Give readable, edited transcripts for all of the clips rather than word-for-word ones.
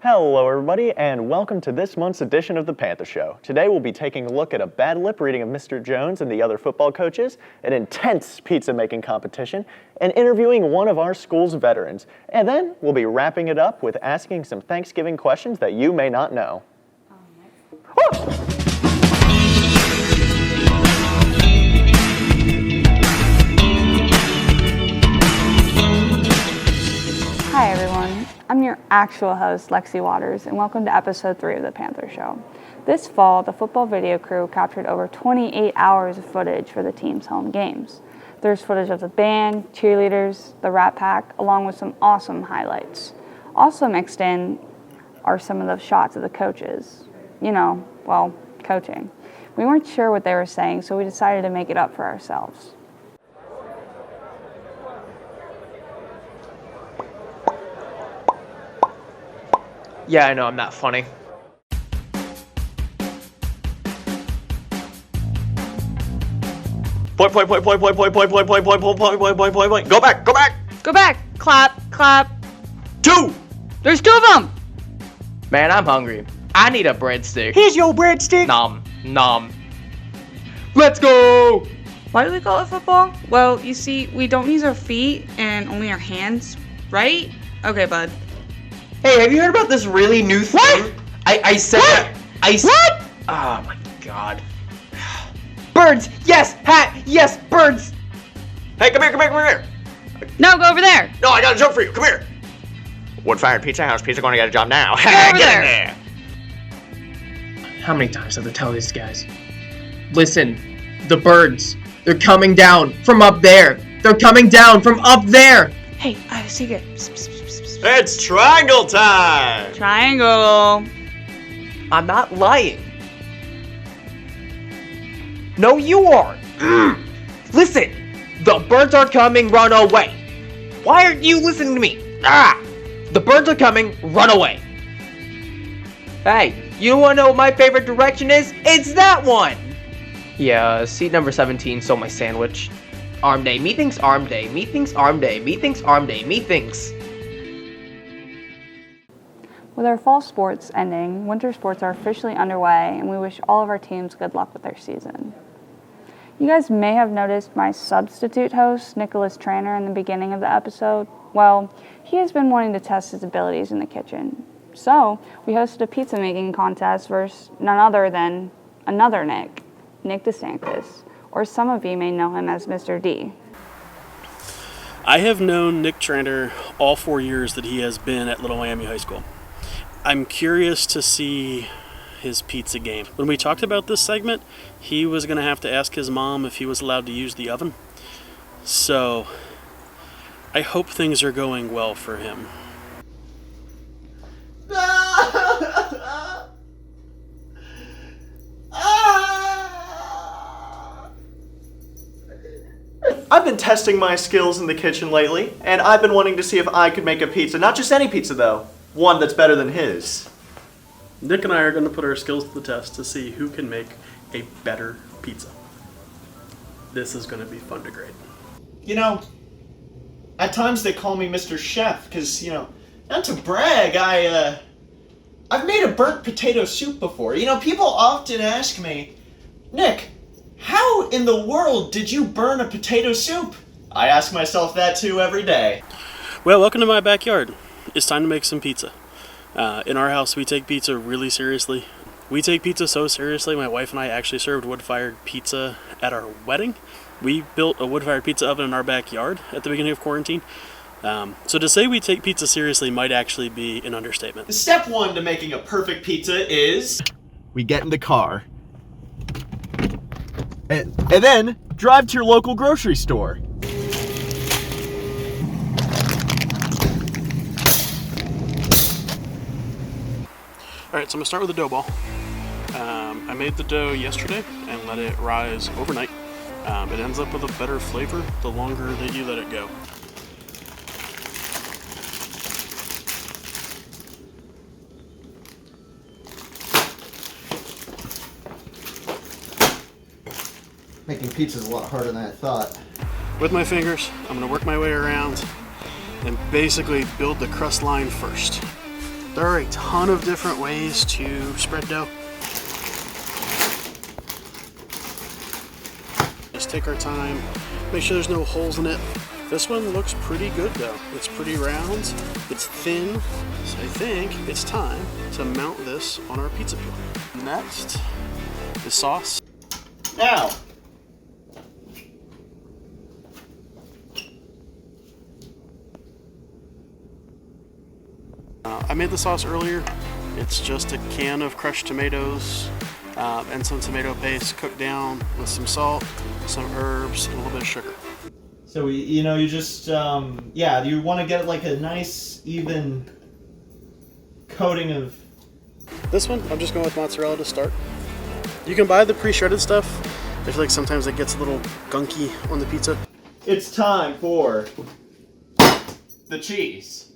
Hello everybody, and welcome to this month's edition of the Panther Show. Today we'll be taking a look at a bad lip reading of Mr. Jones and the other football coaches, an intense pizza making competition, and interviewing one of our school's veterans. And then we'll be wrapping it up with asking some Thanksgiving questions that you may not know. Hi everyone, I'm your actual host, Lexi Waters, and welcome to episode 3 of the Panther Show. This fall, the football video crew captured over 28 hours of footage for the team's home games. There's footage of the band, cheerleaders, the Rat Pack, along with some awesome highlights. Also mixed in are some of the shots of the coaches. Coaching. We weren't sure what they were saying, so we decided to make it up for ourselves. Yeah, I know, I'm not funny. Point. Go back. Go back! Clap! 2! There's 2 of them! Man, I'm hungry. I need a breadstick. Here's your breadstick. Nom. Let's go! Why do we call it football? Well, you see, we don't use our feet and only our hands, right? Okay, bud. Hey, have you heard about this really new thing? What? I said What? that. What? Oh my god. Birds! Yes! Hat! Yes! Birds! Hey, come here! No, go over there! No, I got a joke for you. Come here. Wood-fired pizza house. Pizza going to get a job now. Get over there. In there. How many times have I tell these guys? Listen, the birds. They're coming down from up there. They're coming down from up there. Hey, I have a secret. It's triangle time. Triangle. I'm not lying. No, you are. Listen, the birds are coming, run away. Why aren't you listening to me? The birds are coming, run away. Hey, you wanna know what my favorite direction is? It's that one. Yeah, seat number 17 stole my sandwich. Arm day, methinks arm day, methinks arm day, methinks arm day, methinks. With our fall sports ending, winter sports are officially underway, and we wish all of our teams good luck with their season. You guys may have noticed my substitute host, Nicholas Tranter, in the beginning of the episode. Well, he has been wanting to test his abilities in the kitchen. So, we hosted a pizza making contest versus none other than another Nick DeSantis, or some of you may know him as Mr. D. I have known Nick Tranter all 4 years that he has been at Little Miami High School. I'm curious to see his pizza game. When we talked about this segment, he was going to have to ask his mom if he was allowed to use the oven. So, I hope things are going well for him. I've been testing my skills in the kitchen lately, and I've been wanting to see if I could make a pizza. Not just any pizza, though. One that's better than his. Nick and I are going to put our skills to the test to see who can make a better pizza. This is going to be fun to grade. At times they call me Mr. Chef, because, not to brag, I've made a burnt potato soup before. People often ask me, Nick, how in the world did you burn a potato soup? I ask myself that too every day. Well, welcome to my backyard. It's time to make some pizza. In our house, we take pizza really seriously. We take pizza so seriously, my wife and I actually served wood-fired pizza at our wedding. We built a wood-fired pizza oven in our backyard at the beginning of quarantine. So to say we take pizza seriously might actually be an understatement. Step 1 to making a perfect pizza is... we get in the car. And then drive to your local grocery store. Alright, so I'm going to start with the dough ball. I made the dough yesterday and let it rise overnight. It ends up with a better flavor the longer that you let it go. Making pizza is a lot harder than I thought. With my fingers, I'm going to work my way around and basically build the crust line first. There are a ton of different ways to spread dough. Just take our time, make sure there's no holes in it. This one looks pretty good though. It's pretty round, it's thin, so I think it's time to mount this on our pizza peeler. Next is sauce. Now, I made the sauce earlier. It's just a can of crushed tomatoes and some tomato paste cooked down with some salt, some herbs, and a little bit of sugar. so you just, yeah, you want to get like a nice, even coating of. This one, I'm just going with mozzarella to start. You can buy the pre-shredded stuff. I feel like sometimes it gets a little gunky on the pizza. It's time for the cheese.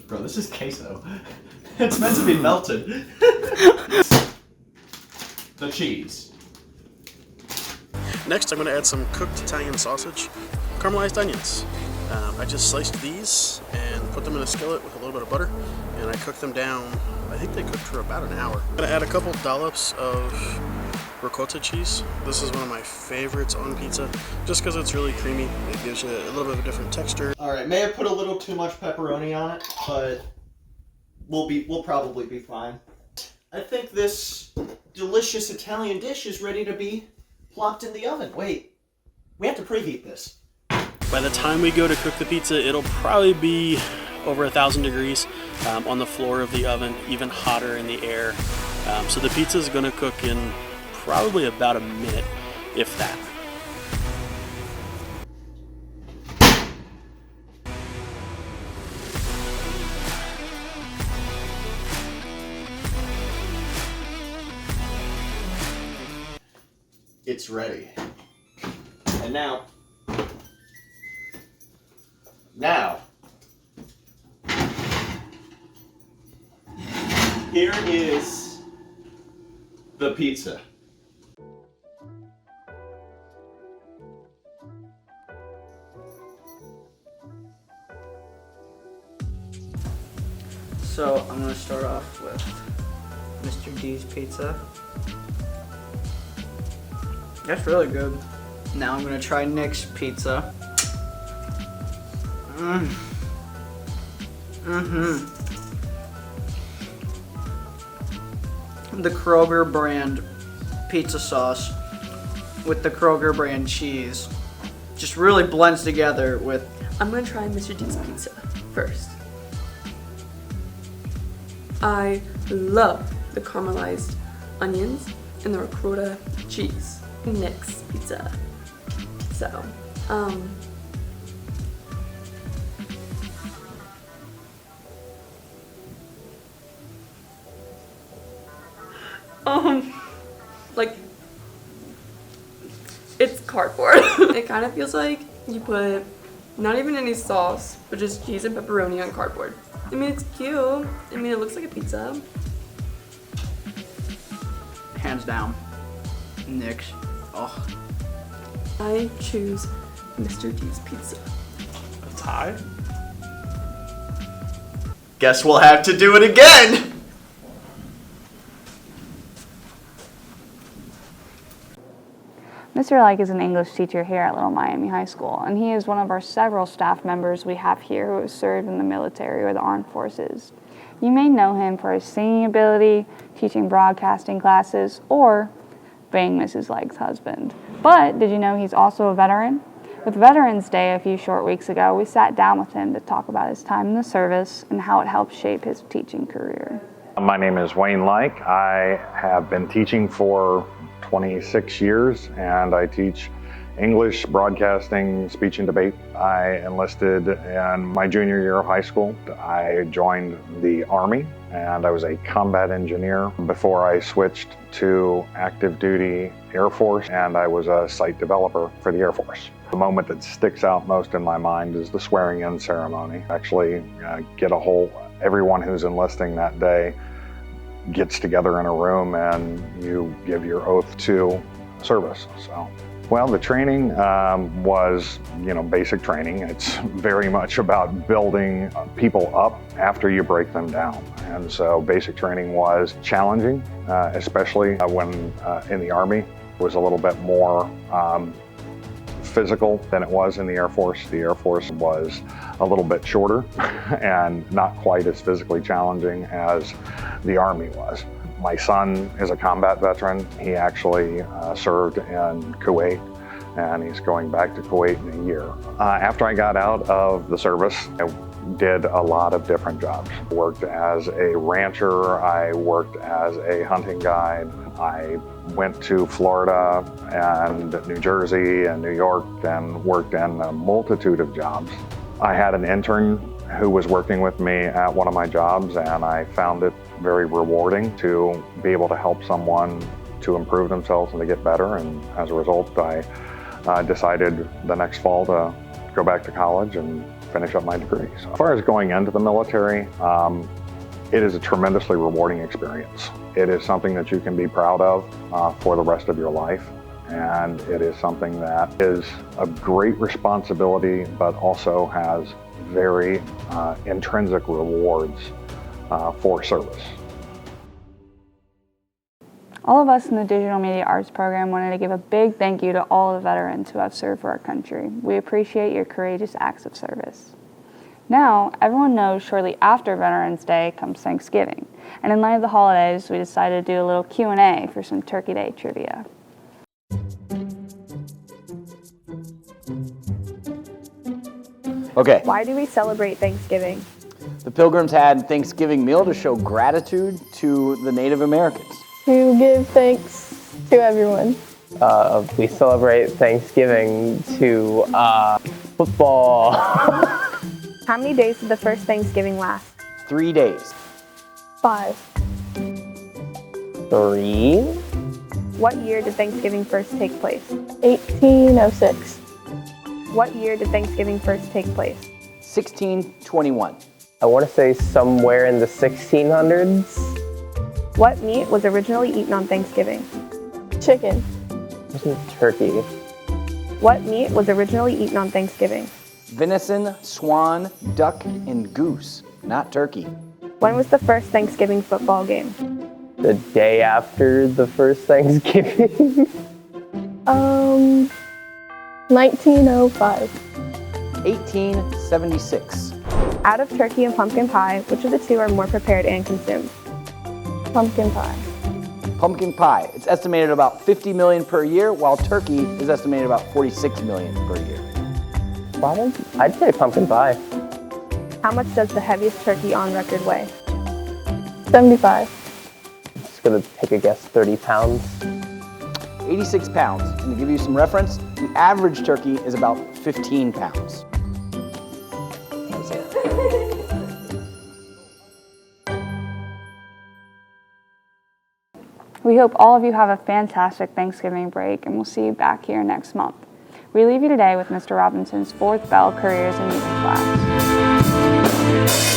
Bro, this is queso. It's meant to be melted. The cheese. Next, I'm going to add some cooked Italian sausage, caramelized onions. I just sliced these and put them in a skillet with a little bit of butter, and I cooked them down. I think they cooked for about an hour. I'm going to add a couple dollops of ricotta cheese. This is one of my favorites on pizza, just because it's really creamy. It gives you a little bit of a different texture. All right, may have put a little too much pepperoni on it, but we'll probably be fine. I think this delicious Italian dish is ready to be plopped in the oven. Wait, we have to preheat this. By the time we go to cook the pizza, it'll probably be over 1,000 degrees on the floor of the oven, even hotter in the air. So the pizza is going to cook in probably about a minute, if that. It's ready. And now, here is the pizza. So I'm gonna start off with Mr. D's pizza. That's really good. Now I'm gonna try Nick's pizza. The Kroger brand pizza sauce with the Kroger brand cheese just really blends together with. I'm gonna try Mr. D's pizza first. I love the caramelized onions and the ricotta cheese. Nick's pizza. So, like, it's cardboard. It kind of feels like you put not even any sauce, but just cheese and pepperoni on cardboard. I mean, it's cute. I mean, it looks like a pizza. Hands down, Nick's. Oh. I choose Mr. D's pizza. A tie? Guess we'll have to do it again! Mr. Like is an English teacher here at Little Miami High School, and he is one of our several staff members we have here who has served in the military or the armed forces. You may know him for his singing ability, teaching broadcasting classes, or being Mrs. Like's husband. But did you know he's also a veteran? With Veterans Day a few short weeks ago, we sat down with him to talk about his time in the service and how it helped shape his teaching career. My name is Wayne Like. I have been teaching for 26 years, and I teach English, broadcasting, speech and debate. I enlisted in my junior year of high school. I joined the Army, and I was a combat engineer before I switched to active duty Air Force, and I was a site developer for the Air Force. The moment that sticks out most in my mind is the swearing-in ceremony. Actually, everyone who's enlisting that day gets together in a room and you give your oath to service. So Well, the training was, basic training. It's very much about building people up after you break them down. And so basic training was challenging, especially when in the Army. It was a little bit more physical than it was in the Air Force. The Air Force was a little bit shorter and not quite as physically challenging as the Army was. My son is a combat veteran. He actually served in Kuwait, and he's going back to Kuwait in a year. After I got out of the service, I did a lot of different jobs. I worked as a rancher, I worked as a hunting guide, I went to Florida and New Jersey and New York and worked in a multitude of jobs. I had an intern who was working with me at one of my jobs, and I found it very rewarding to be able to help someone to improve themselves and to get better. And as a result, I decided the next fall to go back to college and finish up my degree. So as far as going into the military, it is a tremendously rewarding experience. It is something that you can be proud of for the rest of your life. And it is something that is a great responsibility, but also has very intrinsic rewards for service. All of us in the Digital Media Arts program wanted to give a big thank you to all the veterans who have served for our country. We appreciate your courageous acts of service. Now, everyone knows shortly after Veterans Day comes Thanksgiving. And in light of the holidays, we decided to do a little Q&A for some Turkey Day trivia. Okay, Why do we celebrate Thanksgiving? the Pilgrims had Thanksgiving meal to show gratitude to the Native Americans. To give thanks to everyone. We celebrate Thanksgiving to football. How many days did the first Thanksgiving last? 3 days. 5. 3. What year did Thanksgiving first take place? 1806. What year did Thanksgiving first take place? 1621. I want to say somewhere in the 1600s. What meat was originally eaten on Thanksgiving? Chicken. Wasn't turkey. What meat was originally eaten on Thanksgiving? Venison, swan, duck, and goose, not turkey. When was the first Thanksgiving football game? The day after the first Thanksgiving. 1905. 1876. Out of turkey and pumpkin pie, which of the two are more prepared and consumed? Pumpkin pie. Pumpkin pie. It's estimated about 50 million per year, while turkey is estimated about 46 million per year. I'd say pumpkin pie. How much does the heaviest turkey on record weigh? 75. Just gonna take a guess, 30 pounds. 86 pounds. And to give you some reference, the average turkey is about 15 pounds. We hope all of you have a fantastic Thanksgiving break, and we'll see you back here next month. We leave you today with Mr. Robinson's 4th Bell Careers and Music class.